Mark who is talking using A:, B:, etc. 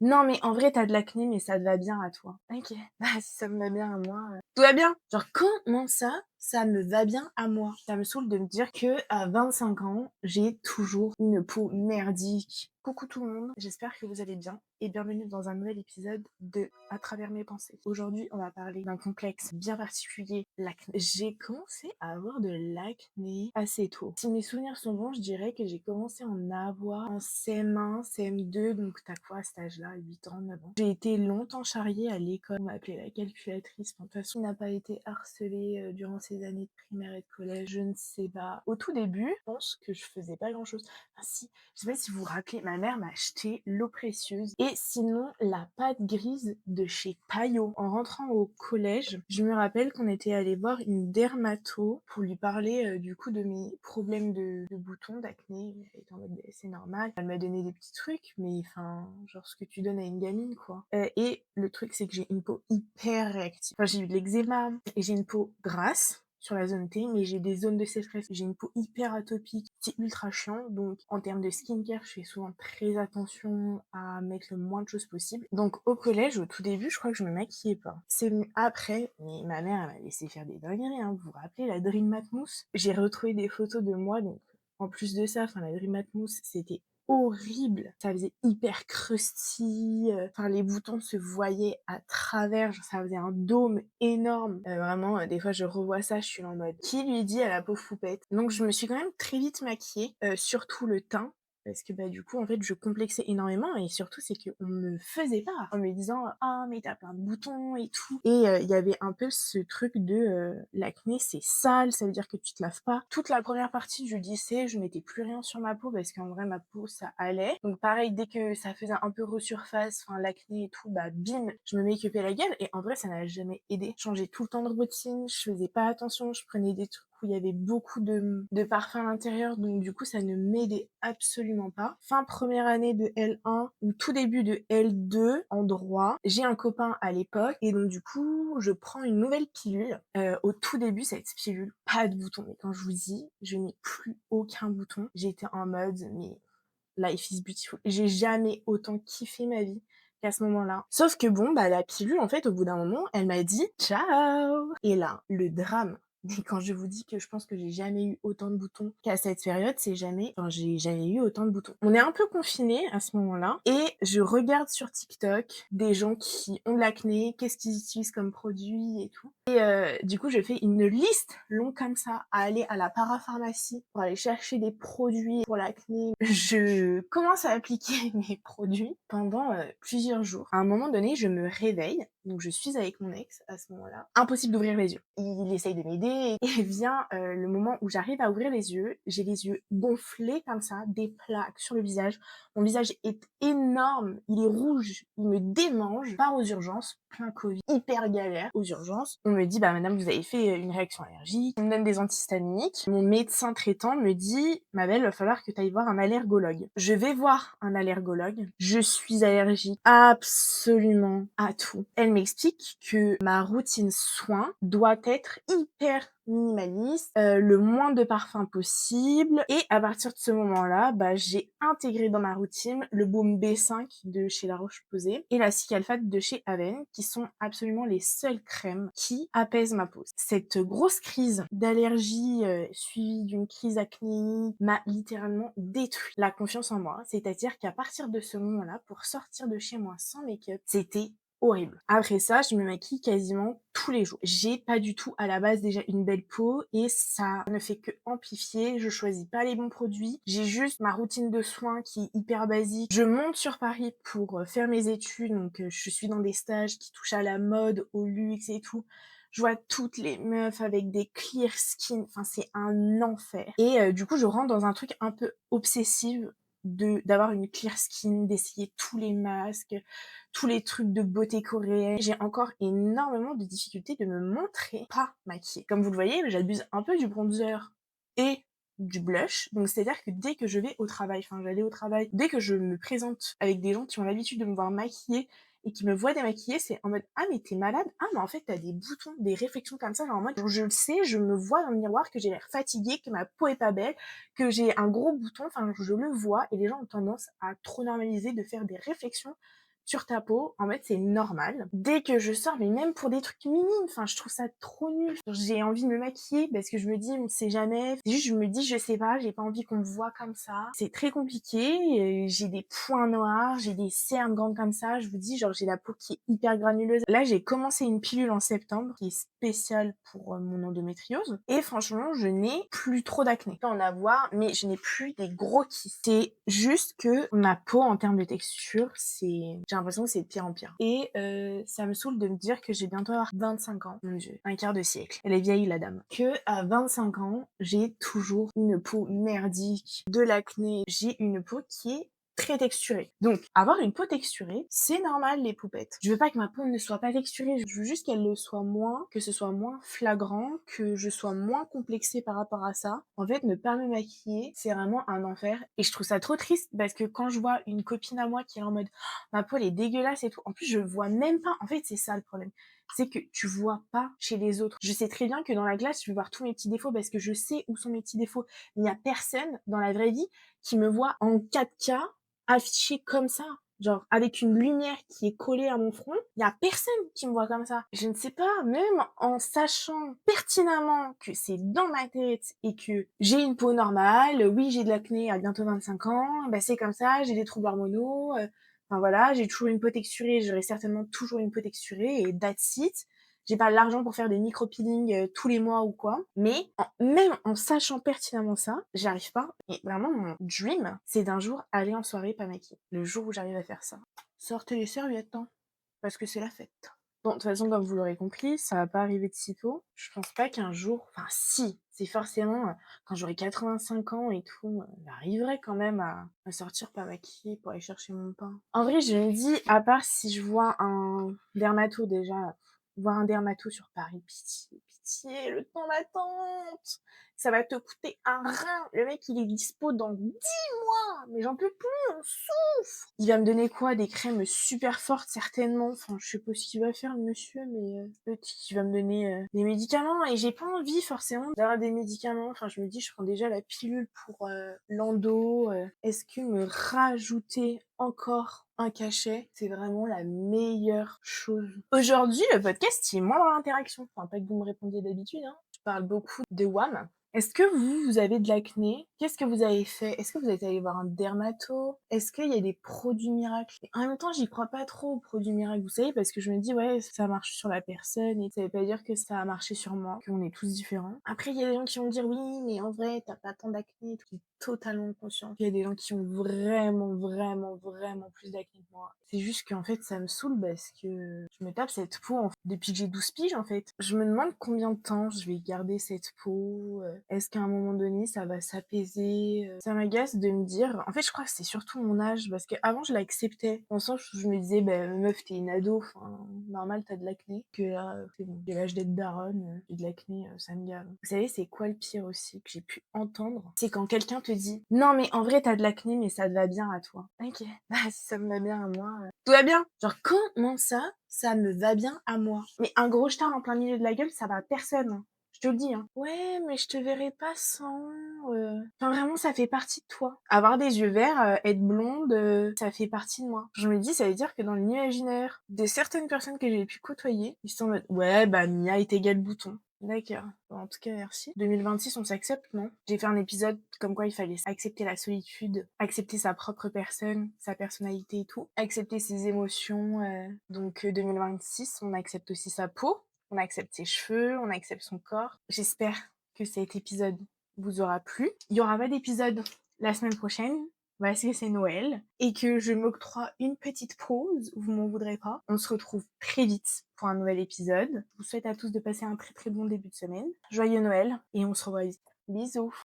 A: Non, mais en vrai, t'as de l'acné, mais ça te va bien à toi. OK. Bah, si ça me va bien à moi, tout va bien. Genre, comment ça me va bien à moi? Ça me saoule de me dire qu'à 25 ans, j'ai toujours une peau merdique. Coucou tout le monde, j'espère que vous allez bien et bienvenue dans un nouvel épisode de À travers mes pensées. Aujourd'hui, on va parler d'un complexe bien particulier, l'acné. J'ai commencé à avoir de l'acné assez tôt. Si mes souvenirs sont bons, je dirais que j'ai commencé à en avoir en CM1, CM2, donc t'as quoi à cet âge-là, 8 ans, 9 ans. J'ai été longtemps charriée à l'école, on m'appelait la calculatrice. Enfin, de toute façon, on n'a pas été harcelée durant ces années de primaire et de collège, je ne sais pas. Au tout début, je pense que je faisais pas grand-chose. Enfin, si, je sais pas si vous vous rappelez, ma mère m'a acheté l'eau précieuse et sinon la pâte grise de chez Payot. En rentrant au collège, je me rappelle qu'on était allé voir une dermato pour lui parler du coup de mes problèmes de boutons, d'acné. Elle était en mode c'est normal. Elle m'a donné des petits trucs, mais enfin, genre ce que tu donnes à une gamine quoi. Et le truc c'est que j'ai une peau hyper réactive. Enfin, j'ai eu de l'eczéma et j'ai une peau grasse sur la zone T, mais j'ai des zones de sécheresse. J'ai une peau hyper atopique, c'est ultra chiant. Donc, en termes de skincare, je fais souvent très attention à mettre le moins de choses possible. Donc, au collège, au tout début, je crois que je me maquillais pas. C'est venu après, mais ma mère, elle m'a laissé faire des dingueries, hein. Vous vous rappelez, la Dream Matte Mousse? J'ai retrouvé des photos de moi, donc, en plus de ça, enfin, la Dream Matte Mousse, c'était horrible. Ça faisait hyper crusty. Enfin, les boutons se voyaient à travers. Genre, ça faisait un dôme énorme. Vraiment, des fois, je revois ça, je suis en mode qui lui dit à la pauvre poupette. Donc, je me suis quand même très vite maquillée, surtout le teint. Parce que bah du coup en fait je complexais énormément et surtout c'est qu'on me faisait pas en me disant ah mais t'as plein de boutons et tout et il y avait un peu ce truc de l'acné c'est sale, ça veut dire que tu te laves pas. Toute la première partie du lycée je mettais plus rien sur ma peau parce qu'en vrai ma peau ça allait, donc pareil dès que ça faisait un peu resurface, enfin l'acné et tout, bah bim je me make-upais la gueule et en vrai ça n'a jamais aidé. Je changeais tout le temps de routine, je faisais pas attention, je prenais des trucs où il y avait beaucoup de parfums à l'intérieur, donc du coup ça ne m'aidait absolument pas. Fin première année de L1 ou tout début de L2 en droit, j'ai un copain à l'époque et donc du coup je prends une nouvelle pilule. Au tout début cette pilule, pas de bouton, mais quand je vous dis, je n'ai plus aucun bouton. J'étais en mode mais life is beautiful. J'ai jamais autant kiffé ma vie qu'à ce moment-là. Sauf que bon, bah la pilule, en fait, au bout d'un moment, elle m'a dit ciao. Et là, le drame. Mais quand je vous dis que je pense que j'ai jamais eu autant de boutons qu'à cette période, c'est jamais, enfin, j'ai jamais eu autant de boutons. On est un peu confinés à ce moment-là et je regarde sur TikTok des gens qui ont de l'acné, qu'est-ce qu'ils utilisent comme produit et tout. Et du coup, je fais une liste longue comme ça à aller à la parapharmacie pour aller chercher des produits pour l'acné. Je commence à appliquer mes produits pendant plusieurs jours. À un moment donné, je me réveille, donc je suis avec mon ex à ce moment-là. Impossible d'ouvrir les yeux. Il essaye de m'aider et vient le moment où j'arrive à ouvrir les yeux. J'ai les yeux gonflés comme ça, des plaques sur le visage. Mon visage est énorme, il est rouge, il me démange. Part aux urgences, plein Covid, hyper galère aux urgences. On me dit bah madame vous avez fait une réaction allergique. On me donne des antihistaminiques. Mon médecin traitant me dit ma belle, il va falloir que tu ailles voir un allergologue. Je vais voir un allergologue. Je suis allergique absolument à tout. Elle m'explique que ma routine soin doit être hyper minimaliste, le moins de parfum possible et à partir de ce moment-là, bah j'ai intégré dans ma routine le baume B5 de chez La Roche-Posay et la Cicatrate de chez Avène qui sont absolument les seules crèmes qui apaisent ma peau. Cette grosse crise d'allergie suivie d'une crise acnéique m'a littéralement détruit la confiance en moi, c'est-à-dire qu'à partir de ce moment-là, pour sortir de chez moi sans make-up, c'était horrible. Après ça, je me maquille quasiment tous les jours. J'ai pas du tout à la base déjà une belle peau et ça ne fait que amplifier. Je choisis pas les bons produits. J'ai juste ma routine de soins qui est hyper basique. Je monte sur Paris pour faire mes études, donc je suis dans des stages qui touchent à la mode, au luxe et tout. Je vois toutes les meufs avec des clear skin, enfin c'est un enfer. Et du coup, je rentre dans un truc un peu obsessive d'avoir une clear skin, d'essayer tous les masques, tous les trucs de beauté coréenne. J'ai encore énormément de difficultés de me montrer pas maquillée. Comme vous le voyez, j'abuse un peu du bronzer et du blush. Donc c'est-à-dire que dès que je vais au travail, enfin j'allais au travail, dès que je me présente avec des gens qui ont l'habitude de me voir maquillée et qui me voient démaquillée, c'est en mode ah mais t'es malade, ah mais en fait t'as des boutons, des réflexions comme ça, genre en mode je le sais, je me vois dans le miroir que j'ai l'air fatiguée, que ma peau est pas belle, que j'ai un gros bouton, enfin je le vois et les gens ont tendance à trop normaliser de faire des réflexions sur ta peau, en fait, c'est normal. Dès que je sors, mais même pour des trucs minimes, enfin, je trouve ça trop nul. J'ai envie de me maquiller parce que je me dis, on sait jamais. C'est juste, je me dis, je sais pas, j'ai pas envie qu'on me voit comme ça. C'est très compliqué. J'ai des points noirs, j'ai des cernes grandes comme ça. Je vous dis, genre, j'ai la peau qui est hyper granuleuse. Là, j'ai commencé une pilule en septembre qui est spéciale pour mon endométriose. Et franchement, je n'ai plus trop d'acné. Je peux en avoir, mais je n'ai plus des gros kystes. C'est juste que ma peau, en termes de texture, j'ai l'impression que c'est de pire en pire. Et ça me saoule de me dire que j'ai bientôt avoir 25 ans. Mon Dieu, un quart de siècle. Elle est vieille, la dame. Que à 25 ans, j'ai toujours une peau merdique, de l'acné. J'ai une peau qui est très texturée. Donc, avoir une peau texturée, c'est normal, les poupettes. Je veux pas que ma peau ne soit pas texturée, je veux juste qu'elle le soit moins, que ce soit moins flagrant, que je sois moins complexée par rapport à ça. En fait, ne pas me maquiller, c'est vraiment un enfer. Et je trouve ça trop triste parce que quand je vois une copine à moi qui est en mode «Oh, ma peau elle est dégueulasse et tout», en plus je vois même pas, en fait c'est ça le problème. C'est que tu vois pas chez les autres. Je sais très bien que dans la glace, je vais voir tous mes petits défauts parce que je sais où sont mes petits défauts. Il n'y a personne dans la vraie vie qui me voit en 4K affiché comme ça, genre avec une lumière qui est collée à mon front. Il y a personne qui me voit comme ça. Je ne sais pas, même en sachant pertinemment que c'est dans ma tête et que j'ai une peau normale, oui, j'ai de l'acné à bientôt 25 ans, bah c'est comme ça, j'ai des troubles hormonaux, enfin voilà, j'ai toujours une peau texturée, j'aurai certainement toujours une peau texturée et that's it. J'ai pas l'argent pour faire des micro-peelings tous les mois ou quoi. Mais même en sachant pertinemment ça, j'y arrive pas. Et vraiment, mon dream, c'est d'un jour aller en soirée pas maquillée. Le jour où j'arrive à faire ça. Sortez les serviettes, hein, parce que c'est la fête. Bon, de toute façon, comme vous l'aurez compris, ça va pas arriver de sitôt. Je pense pas qu'un jour, enfin si, c'est forcément, quand j'aurai 85 ans et tout, j'arriverai quand même à sortir pas maquillée pour aller chercher mon pain. En vrai, je me dis, à part si je vois un dermato déjà, voir un dermato sur Paris, pitié, pitié, le temps d'attente, ça va te coûter un rein. Le mec, il est dispo dans 10 mois, mais j'en peux plus, on souffre. Il va me donner quoi? Des crèmes super fortes, certainement. Enfin, je sais pas ce qu'il va faire, le monsieur, mais petit, il va me donner des médicaments et j'ai pas envie forcément d'avoir des médicaments. Enfin, je me dis, je prends déjà la pilule pour l'endo. Est-ce que me rajouter encore un cachet, c'est vraiment la meilleure chose. Aujourd'hui, le podcast, il est moins dans l'interaction. Enfin, pas que vous me répondiez d'habitude, hein. Je parle beaucoup de WAM. Est-ce que vous avez de l'acné? Qu'est-ce que vous avez fait? Est-ce que vous êtes allé voir un dermato? Est-ce qu'il y a des produits miracles? Et en même temps, j'y crois pas trop aux produits miracles, vous savez, parce que je me dis, ouais, ça marche sur la personne, et ça veut pas dire que ça a marché sur moi, qu'on est tous différents. Après, il y a des gens qui vont me dire, oui, mais en vrai, t'as pas tant d'acné, et tout. Je suis totalement consciente. Il y a des gens qui ont vraiment, vraiment, vraiment plus d'acné que moi. C'est juste qu'en fait, ça me saoule parce que je me tape cette peau depuis que j'ai 12 piges, en fait. Je me demande combien de temps je vais garder cette peau. Est-ce qu'à un moment donné, ça va s'apaiser? Ça m'agace de me dire... En fait, je crois que c'est surtout mon âge, parce qu'avant, je l'acceptais. Dans le sens où je me disais, bah, meuf, t'es une ado, enfin, normal, t'as de l'acné. Que là, c'est bon, j'ai l'âge d'être daronne, j'ai de l'acné, ça me gave. Vous savez, c'est quoi le pire aussi que j'ai pu entendre? C'est quand quelqu'un te dit, non, mais en vrai, t'as de l'acné, mais ça te va bien à toi. Ok, bah, si ça me va bien à moi, tout va bien. Genre, comment ça me va bien à moi? Mais un gros star en plein milieu de la gueule, ça va à personne, hein. Je te le dis, hein. Ouais, mais je te verrai pas sans... Enfin, vraiment, ça fait partie de toi. Avoir des yeux verts, être blonde, ça fait partie de moi. Je me dis, ça veut dire que dans l'imaginaire de certaines personnes que j'ai pu côtoyer, ils sont en mode, ouais, bah, Mia est égale bouton. D'accord. Bon, en tout cas, merci. 2026, on s'accepte, non? J'ai fait un épisode comme quoi il fallait accepter la solitude, accepter sa propre personne, sa personnalité et tout, accepter ses émotions. Donc, 2026, on accepte aussi sa peau, on accepte ses cheveux, on accepte son corps. J'espère que cet épisode vous aura plu. Il y aura pas d'épisode la semaine prochaine, parce que c'est Noël, et que je m'octroie une petite pause, vous m'en voudrez pas. On se retrouve très vite pour un nouvel épisode. Je vous souhaite à tous de passer un très très bon début de semaine. Joyeux Noël, et on se revoit vite. Bisous!